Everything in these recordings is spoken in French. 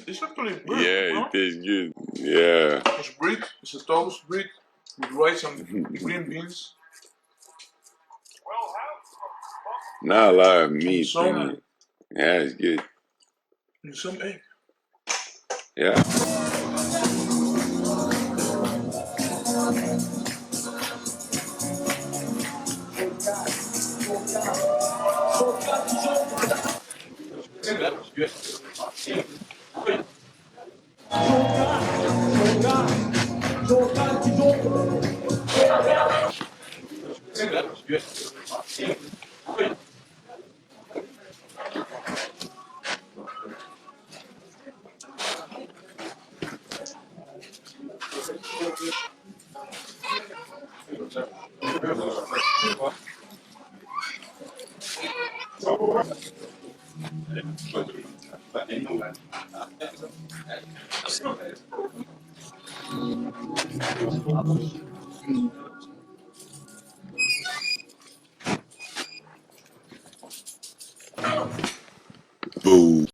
It's actually good. Yeah, it tastes good. Yeah. It's bread. It's a toast bread with rice and green beans. Not a lot of meat Some- in it. Yeah, it's good. And some egg. Yeah. Boo.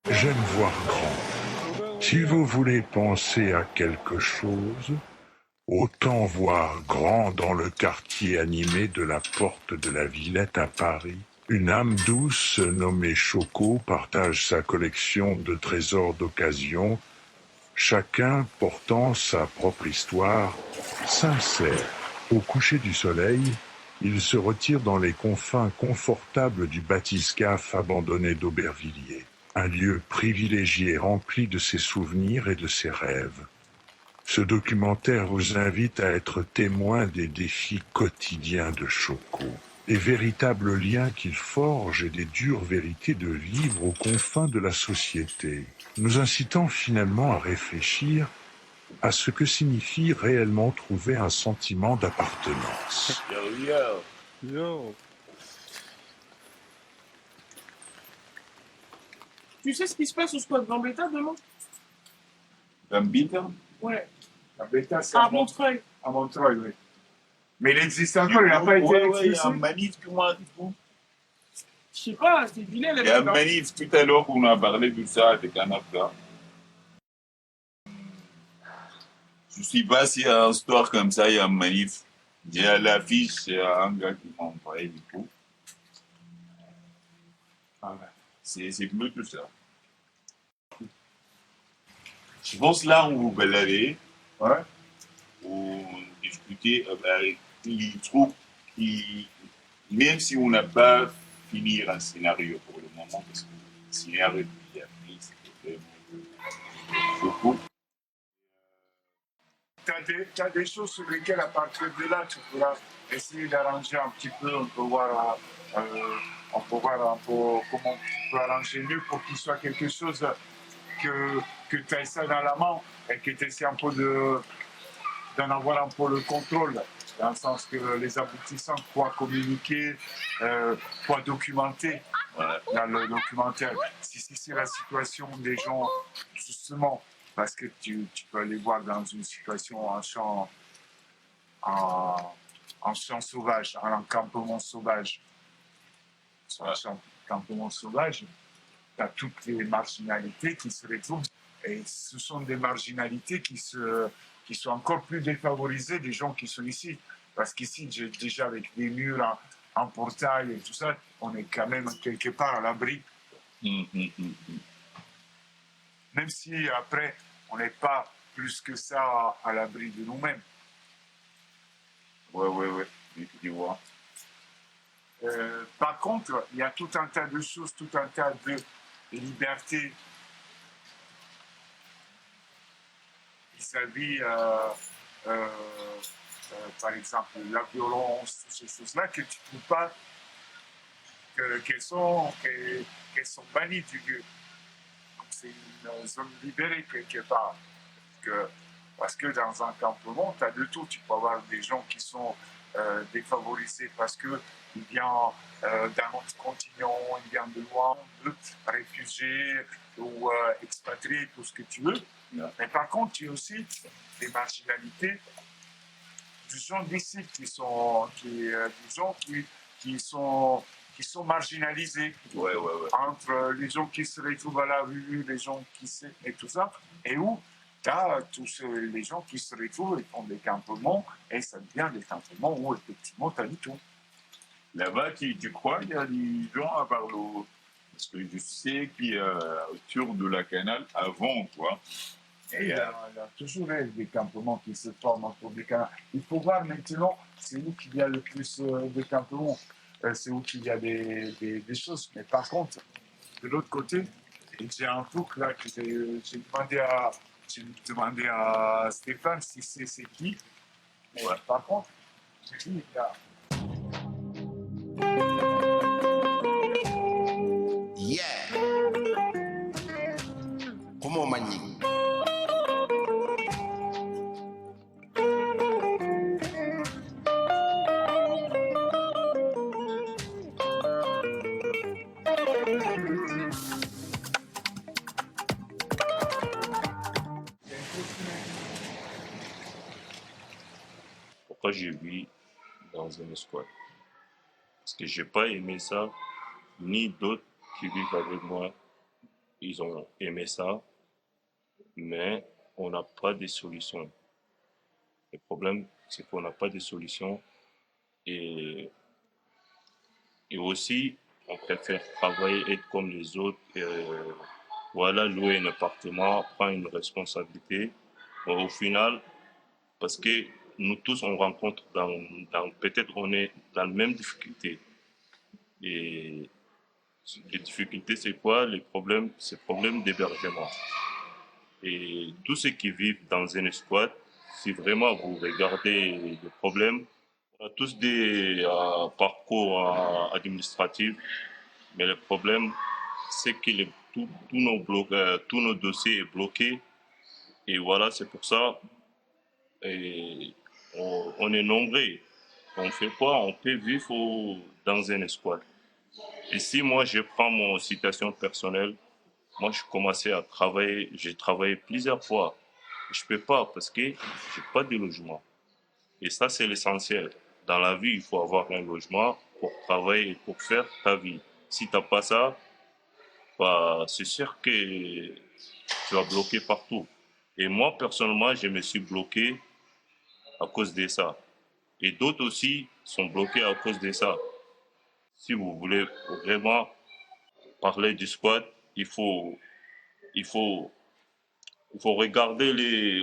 J'aime voir grand. Si vous voulez penser à quelque chose, autant voir grand dans le quartier animé de la Porte de la Villette à Paris. Une âme douce nommée Choco partage sa collection de trésors d'occasion, chacun portant sa propre histoire sincère. Au coucher du soleil, il se retire dans les confins confortables du bathyscaphe abandonné d'Aubervilliers, un lieu privilégié rempli de ses souvenirs et de ses rêves. Ce documentaire vous invite à être témoin des défis quotidiens de Choco, les véritables liens qu'il forge et des dures vérités de vivre aux confins de la société, nous incitant finalement à réfléchir à ce que signifie réellement trouver un sentiment d'appartenance. Yo. Tu sais ce qui se passe au squat Gambetta demain? Gambetta? Ouais, Gambetta, c'est à Montreuil. à Montreuil, oui. Mais il existe encore, il n'a pas été Ouais, il y a expulsé. un manif, comment dit-on? Je sais pas, c'est Bilal. Il y a un manif tout à l'heure qu'on a parlé de ça avec un Afghan. Je sais pas s'il y a un histoire comme ça, il y a un manif. Il y a l'affiche, c'est un gars qui m'a envoyé du coup. Ah ouais. C'est bleu tout ça. Je pense là, on vous baladait, Ouais. on discutait avec les trucs qui, même si on n'a pas fini un scénario pour le moment, parce que le scénario qu'il a pris, c'était vraiment beaucoup. Tu as des choses sur lesquelles, à partir de là, tu pourras essayer d'arranger un petit peu. On peut voir un peu comment tu peux arranger mieux pour qu'il soit quelque chose que tu as ça dans la main et que tu essaies un peu d'en avoir un peu le contrôle. Dans le sens que les aboutissants, quoi communiquer, quoi documenter dans le documentaire. Si c'est la situation des gens, justement, parce que tu peux les voir dans une situation en champ sauvage, en encampement sauvage. sur un campement sauvage, tu as toutes les marginalités qui se retrouvent. Et ce sont des marginalités qui sont encore plus défavorisées des gens qui sont ici. Parce qu'ici, déjà avec des murs en portail et tout ça, on est quand même quelque part à l'abri. Même si après, on n'est pas plus que ça à l'abri de nous-mêmes. Ouais, je vois. Par contre, il y a tout un tas de choses, tout un tas de libertés vis-à-vis, par exemple, la violence, toutes ces choses-là que tu ne peux pas, qu'elles sont bannies du lieu. Donc c'est une zone libérée quelque part. Parce que dans un campement, tu as de tout. Tu peux avoir des gens qui sont défavorisés parce qu'ils viennent d'un autre continent, ils viennent de loin, réfugiés ou expatriés, tout ce que tu veux. Yeah. Mais par contre, tu as aussi des marginalités du gens d'ici des gens qui sont marginalisés. Ouais. Entre les gens qui se retrouvent à la rue, les gens et tout ça, et où tu as tous les gens qui se retrouvent et font des campements, et ça devient des campements où effectivement tu as du tout. Là-bas, tu crois qu'il y a des gens à part l'eau? Parce que je sais qu'il y a autour de la canal avant, quoi. Et il y a toujours des campements qui se forment autour des canaux. Il faut voir maintenant, c'est où qu'il y a le plus de campements, c'est où qu'il y a des choses. Mais par contre, de l'autre côté, j'ai un truc là que j'ai demandé à Stéphane si c'est qui. Mais par contre, j'ai dit, il y a Yeah. Comment manier? Pourquoi je vis dans une squat? Parce que j'ai pas aimé ça, ni d'autres qui vivent avec moi, ils ont aimé ça, mais on n'a pas de solution. Le problème, c'est qu'on n'a pas de solution et aussi, on préfère travailler, être comme les autres, voilà, louer un appartement, prendre une responsabilité. Au final, parce que nous tous, on rencontre peut-être on est dans la même difficulté. Et les difficultés, c'est quoi? Les problèmes, c'est le problème d'hébergement. Et tous ceux qui vivent dans un squat, si vraiment vous regardez les problèmes, on a tous des parcours administratifs, mais le problème, c'est que tous nos dossiers sont bloqués. Et voilà, c'est pour ça, et on est nombreux. On fait quoi? On peut vivre dans un squat. Et si moi, je prends mon situation personnelle, moi, je commençais à travailler, j'ai travaillé plusieurs fois. Je peux pas parce que j'ai pas de logement. Et ça, c'est l'essentiel. Dans la vie, il faut avoir un logement pour travailler et pour faire ta vie. Si t'as pas ça, bah, c'est sûr que tu vas bloquer partout. Et moi, personnellement, je me suis bloqué à cause de ça. Et d'autres aussi sont bloqués à cause de ça. Si vous voulez vraiment parler du squat, il faut regarder les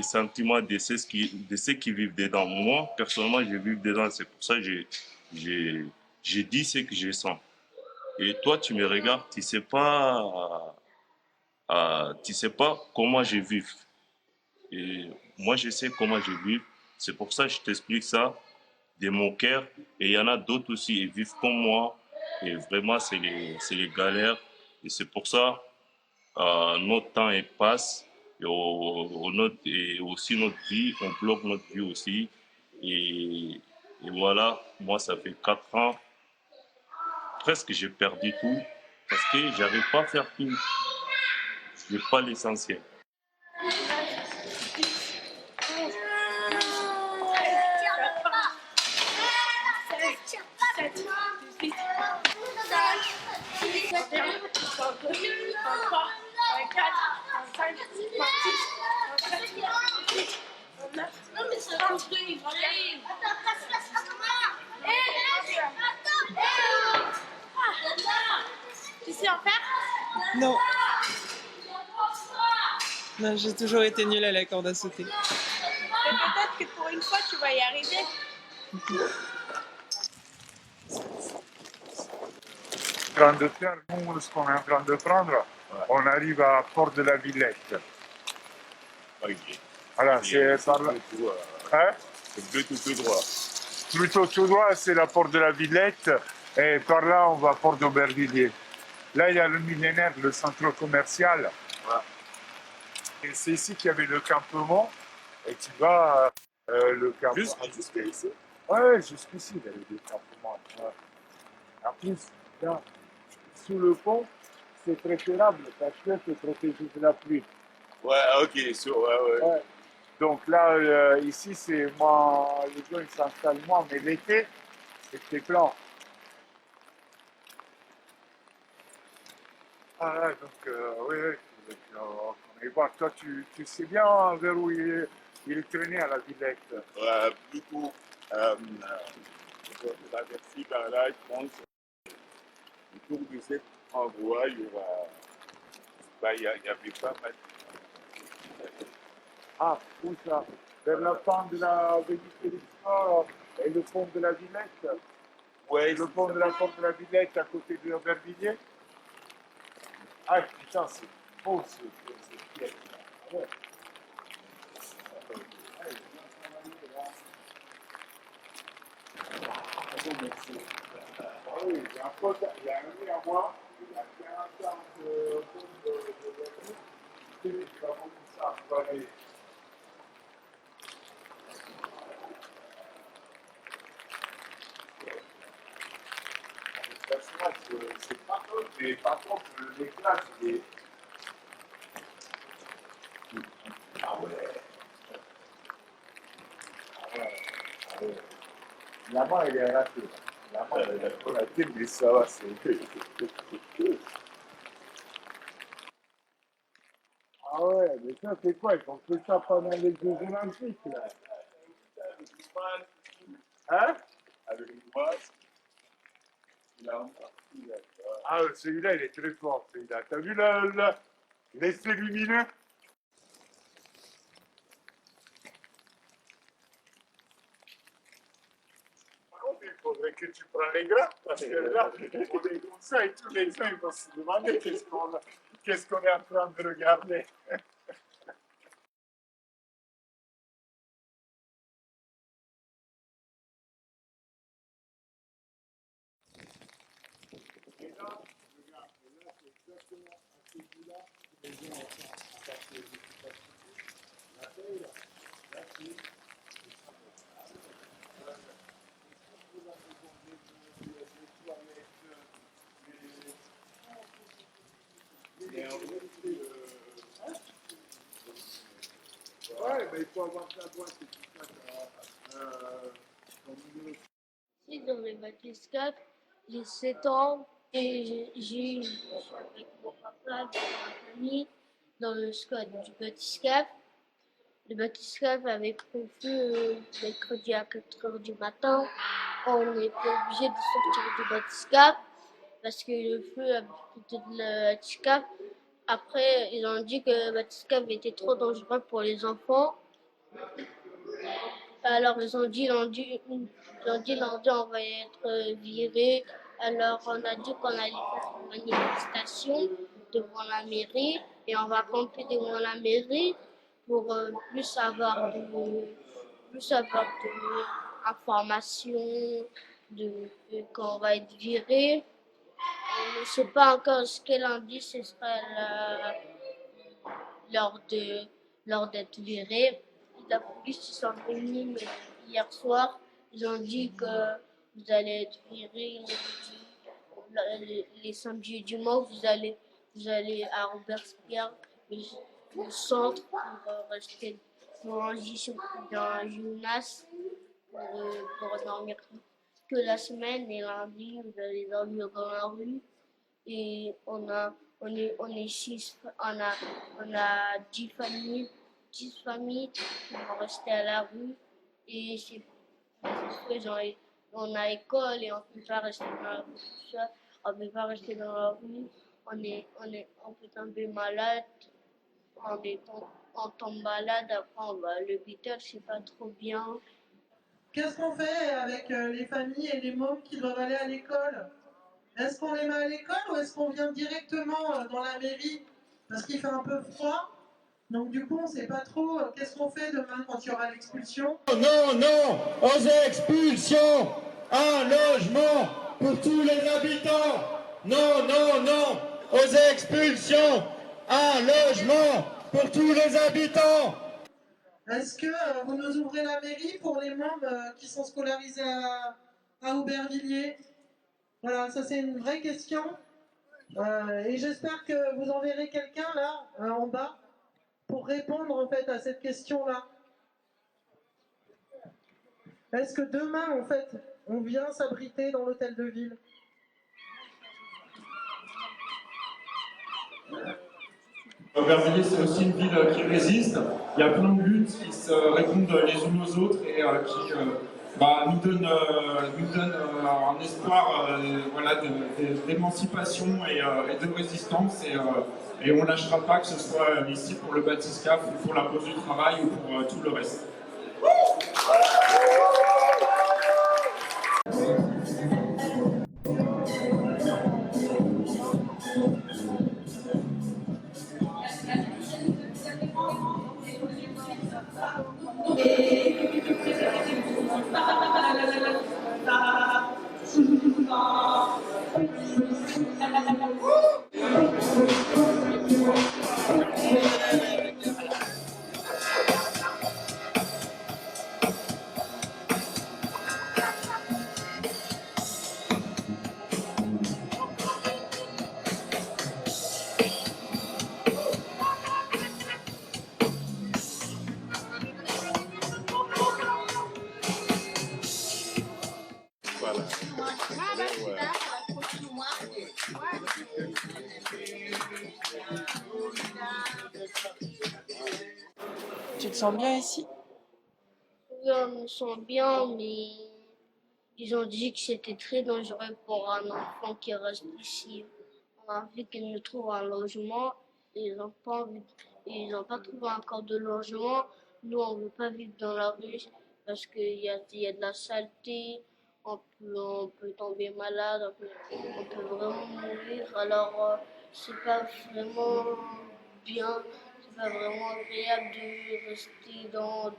sentiments de ceux qui vivent dedans. Moi, personnellement, je vis dedans. C'est pour ça que j'ai dit ce que je sens. Et toi, tu me regardes, tu sais pas comment je vis. Et moi, je sais comment je vis. C'est pour ça que je t'explique ça de mon cœur. Et il y en a d'autres aussi, ils vivent comme moi. Et vraiment, c'est les galères. Et c'est pour ça, notre temps il passe. Et aussi notre vie, on bloque notre vie aussi. Et voilà, moi, ça fait 4 ans, presque j'ai perdu tout. Parce que j'arrive pas à faire tout. Je n'ai pas l'essentiel. Non. Non, j'ai toujours été nulle à la corde à sauter. Mais peut-être que pour une fois, tu vas y arriver. Train de faire, nous, ce qu'on est en train de prendre, on arrive à Port de la Villette. Ok. Voilà, c'est par là. Hein? C'est plutôt tout droit. Plutôt tout droit, c'est la Porte de la Villette. Et par là, on va à Port d'Aubervilliers. Là, il y a le millénaire, le centre commercial. Voilà. Et c'est ici qu'il y avait le campement. Et tu vas le campement. Jusqu'à ici. Ouais, jusqu'ici, il y avait des campements. Ouais. En plus, là, sous le pont, c'est préférable parce que c'est protégé de la pluie. Ouais, ok, ouais. Ouais. Donc là, ici, c'est moi, les gens ils s'installent moins, mais l'été, c'est plein. Ah, donc, oui, on va y voir. Toi, tu sais bien vers où il traînait à la Villette. Plutôt, la version par là, je pense, autour de cet endroit, il y aura, il y avait pas mal. Ah, où ça? Vers la fin de la Vénétie et le pont de la Villette. Ouais, Le pont de la porte de la Villette à côté de Aubervilliers. Ah, putain, c'est beau cette pièce. Ouais. Ah oui, il y a un pote, il y a un ami à moi, il a fait un tas de voitures, il va beaucoup ça, il va aller. C'est pas top, mais par contre, l'éclat, il est. Ah ouais. Ah ouais. Ah ouais. La main, elle est ratée. La main, elle est ratée, mais ça va, c'est. Ah ouais, mais ça, c'est quoi? Ils ont fait ça pendant les Jeux Olympiques, là. Hein? Avec une base, il a un Ah, celui-là, il est très fort, celui-là. T'as vu l'essai lumineux? Par contre, il faudrait que tu prennes les grappes, parce que là, on est comme ça et tous les gens ils vont se demander qu'est-ce qu'on est en train de regarder. Ouais, mais il faut avoir ta boîte et tout ça. Si dans le bathyscaphe, j'ai 7 ans et j'ai eu avec mon papa, dans ma famille, dans le squat du bathyscaphe. Le bathyscaphe avait prévu mercredi à 4 heures du matin. On était obligé de sortir du bathyscaphe parce que le feu avait quitté le bathyscaphe. Après, ils ont dit que le bathyscaphe était trop dangereux pour les enfants. Alors lundi, on va être viré. Alors on a dit qu'on allait faire une manifestation devant la mairie et on va camper devant la mairie pour plus avoir de informations qu'on va être viré. On ne sait pas encore ce qu'est lundi, ce sera lors de lors d'être viré. La police ils sont venus hier soir. Ils ont dit que vous allez être viré les samedis et dimanches. Vous allez à Robespierre, le centre, pour rester pour manger dans un gymnase pour dormir que la semaine et lundi vous allez dormir dans la rue et on est on a 10 familles qui vont rester à la rue et on a école et on peut pas rester dans la rue tout seul, on peut pas rester dans la rue, on on peut tomber malade, on tombe malade, après on va à l'hôpital, c'est pas trop bien. Qu'est-ce qu'on fait avec les familles et les mômes qui doivent aller à l'école? Est-ce qu'on les met à l'école ou est-ce qu'on vient directement dans la mairie? Parce qu'il fait un peu froid, donc du coup on ne sait pas trop qu'est-ce qu'on fait demain quand il y aura l'expulsion. Non, non, aux expulsions, un logement pour tous les habitants. Non, non, non, aux expulsions, un logement pour tous les habitants. Est-ce que vous nous ouvrez la mairie pour les mômes qui sont scolarisés à Aubervilliers? Voilà, ça c'est une vraie question. Et j'espère que vous enverrez quelqu'un là, en bas, pour répondre en fait à cette question-là. Est-ce que demain, en fait, on vient s'abriter dans l'hôtel de ville? Aubervilliers, c'est aussi une ville qui résiste. Il y a plein de luttes qui se répondent les unes aux autres et qui nous donnent un espoir voilà, d'émancipation et de résistance. Et on ne lâchera pas, que ce soit ici pour le Bathyscaphe ou pour la pause du travail ou pour tout le reste. Voilà. Tu te sens bien ici? Oui, on me sent bien, mais ils ont dit que c'était très dangereux pour un enfant qui reste ici. On a envie qu'ils nous trouvent un logement, et ils n'ont pas trouvé encore de logement. Nous, on ne veut pas vivre dans la rue parce qu'il y a de la saleté, on peut tomber malade, on peut vraiment mourir. Alors, c'est pas vraiment bien, c'est pas vraiment agréable de rester dehors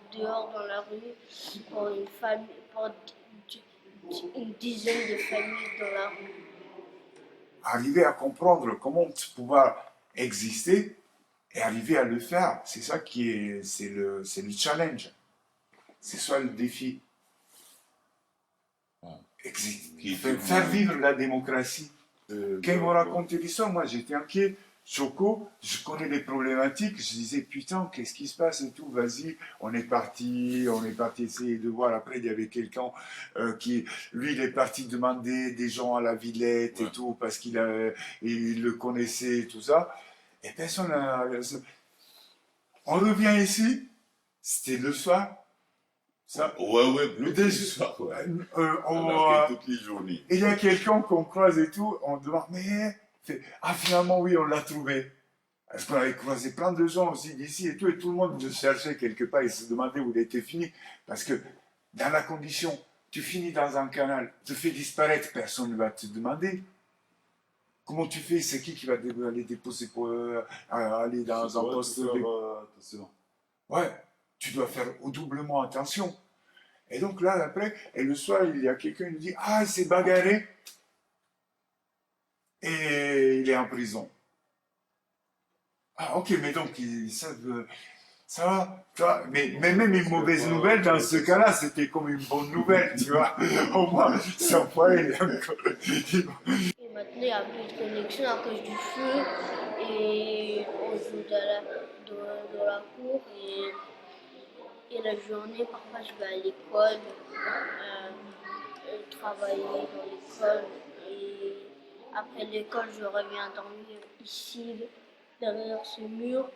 dans la rue pour une famille, pour une dizaine de familles dans la rue. Arriver à comprendre comment pouvoir exister et arriver à le faire, c'est ça qui est, c'est le challenge. C'est ça le défi. Faire vivre la démocratie. Quand ils m'ont raconté l'histoire, moi j'étais inquiet. Choco, je connais les problématiques, je disais putain, qu'est-ce qui se passe et tout, vas-y, on est parti essayer de voir. Après, il y avait quelqu'un qui, lui, il est parti demander des gens à la Villette et tout, parce qu'il le connaissait et tout ça. Et personne n'a. On revient ici, c'était le soir. Ça, plus le soir, toutes les journées. Il y a quelqu'un qu'on croise et tout, on demande, mais finalement oui, on l'a trouvé. Parce qu'on avait croisé plein de gens aussi d'ici et tout le monde le cherchait quelque part, il se demandait où il était fini. Parce que dans la condition, tu finis dans un canal, te fais disparaître, personne ne va te demander. Comment tu fais? C'est qui va aller déposer pour aller dans un poste de... Ouais, tu dois faire doublement attention. Et donc là, après, et le soir, il y a quelqu'un qui nous dit « Ah, il s'est bagarré et il est en prison. » Ah, ok, mais donc, ça va, tu vois, mais même une mauvaise nouvelle, dans ce cas-là, c'était comme une bonne nouvelle, tu vois. Au moins, ça fois, il est encore... Et maintenant, il n'y a plus de connexion à cause du feu, et on joue dans la cour, et la journée, parfois, je vais à l'école, travailler dans l'école, et après l'école, je reviens dormir ici, derrière ce mur,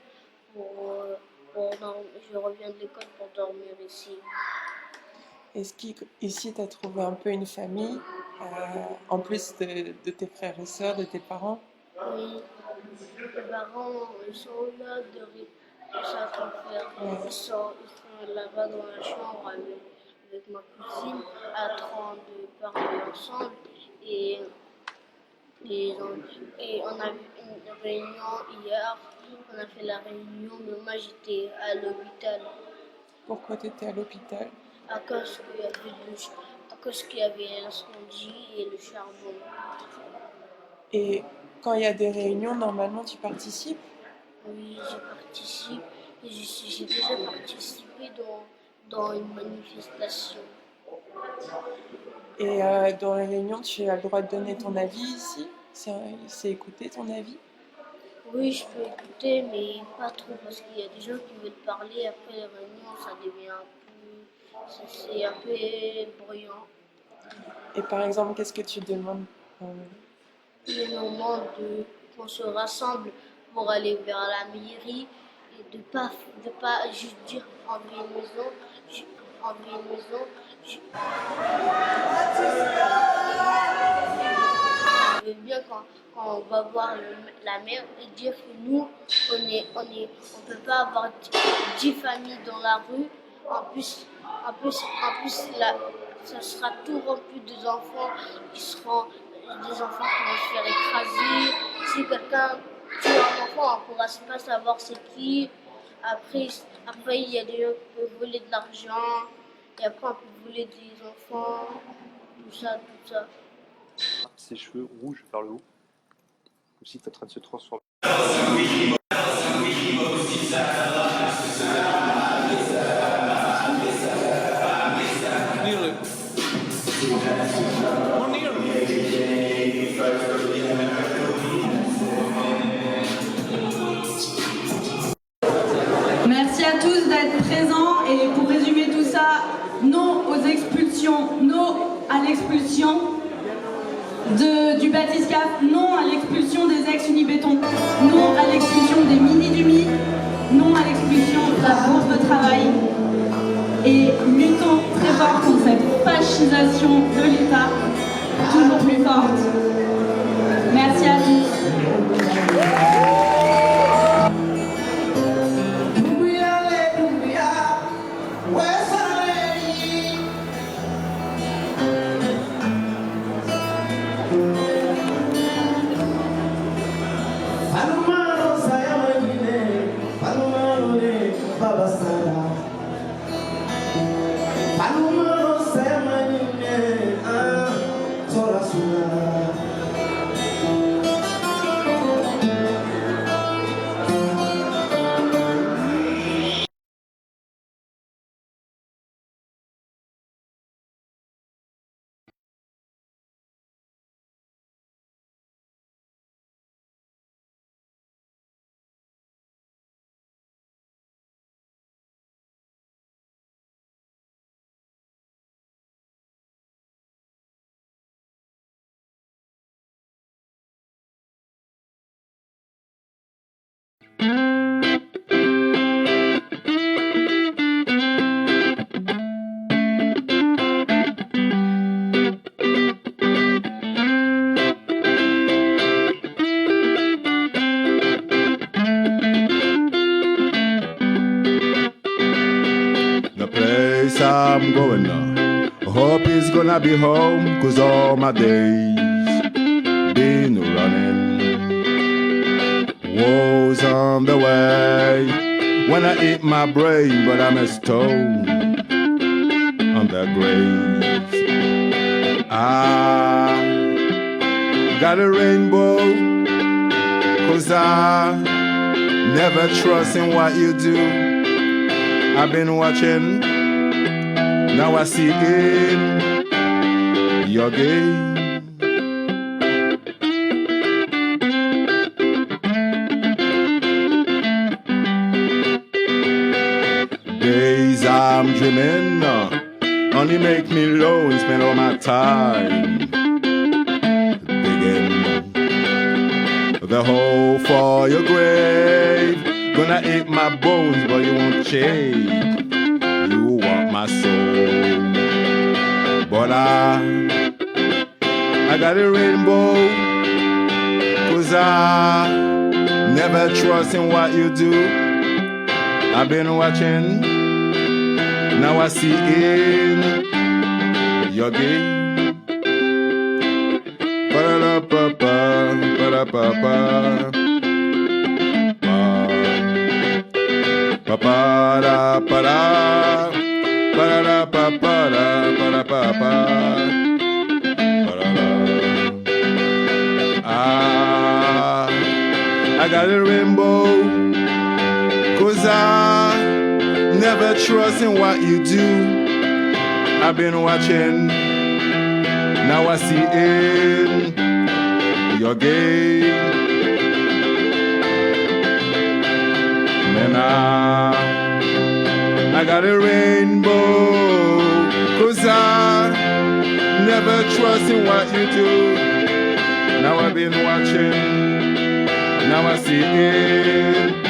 je reviens de l'école pour dormir ici. Est-ce qu'ici, tu as trouvé un peu une famille, en plus de tes frères et sœurs, de tes parents? Oui. Les parents, ils sont là ils sont en train de faire. Ils sont là-bas dans la chambre avec ma cousine, en train de parler ensemble. Et, et on a eu une réunion hier. On a fait la réunion, mais moi j'étais à l'hôpital. Pourquoi tu étais à l'hôpital? À cause qu'il y avait l'incendie et le charbon. Et quand il y a des réunions, normalement tu participes? Oui, je participe. Et j'ai déjà participé dans une manifestation. Et dans les réunions, tu as le droit de donner ton avis ici? C'est écouter ton avis? Oui, je peux écouter, mais pas trop, parce qu'il y a des gens qui veulent parler. Après les réunions, ça devient c'est un peu bruyant. Et par exemple, qu'est-ce que tu demandes? Le moment qu'on se rassemble pour aller vers la mairie et de pas juste dire enlever une maison, Je veux bien quand on va voir la mère et dire que nous, on peut pas avoir 10 familles dans la rue. En plus là, ça sera tout rempli d'enfants qui seront des enfants qui vont se faire écraser. Si quelqu'un tue un enfant, on ne pourra pas savoir c'est qui. Après, il y a des gens qui peuvent voler de l'argent. Et après, on peut voler des enfants. Tout ça. Ses cheveux rouges vers le haut, comme si tu es en train de se transformer. Merci à tous d'être présents et pour résumer tout ça, non aux expulsions, non à l'expulsion du Batiscaf, non à l'expulsion des ex-Unibéton, non à l'expulsion des mini-dumi, non à l'expulsion de la bourse de travail et luttons très fort contre cette fascisation de l'État, toujours plus forte. Merci à tous. I'm going now. Hope he's gonna be home, 'cause all my days been running. Woes on the way when I eat my brain, but I'm a stone on the grave. I got a rainbow, 'cause I never trust in what you do. I've been watching, now I see in your game. Days I'm dreaming, only make me low and spend all my time digging the hole for your grave. Gonna eat my bones, but you won't shake. You want my soul, but I got a rainbow, 'cause I never trust in what you do. I've been watching, now I see in your game. Ba-da-da-ba-ba, ba-da-ba-ba. Ba-ba-da-ba-da, ba-da-da-ba-ba-da, ba-da-ba-ba. I got a rainbow, 'cause I never trust in what you do. I've been watching, now I see in your game. Man, I got a rainbow, 'cause I never trust in what you do. Now I've been watching, now I see it.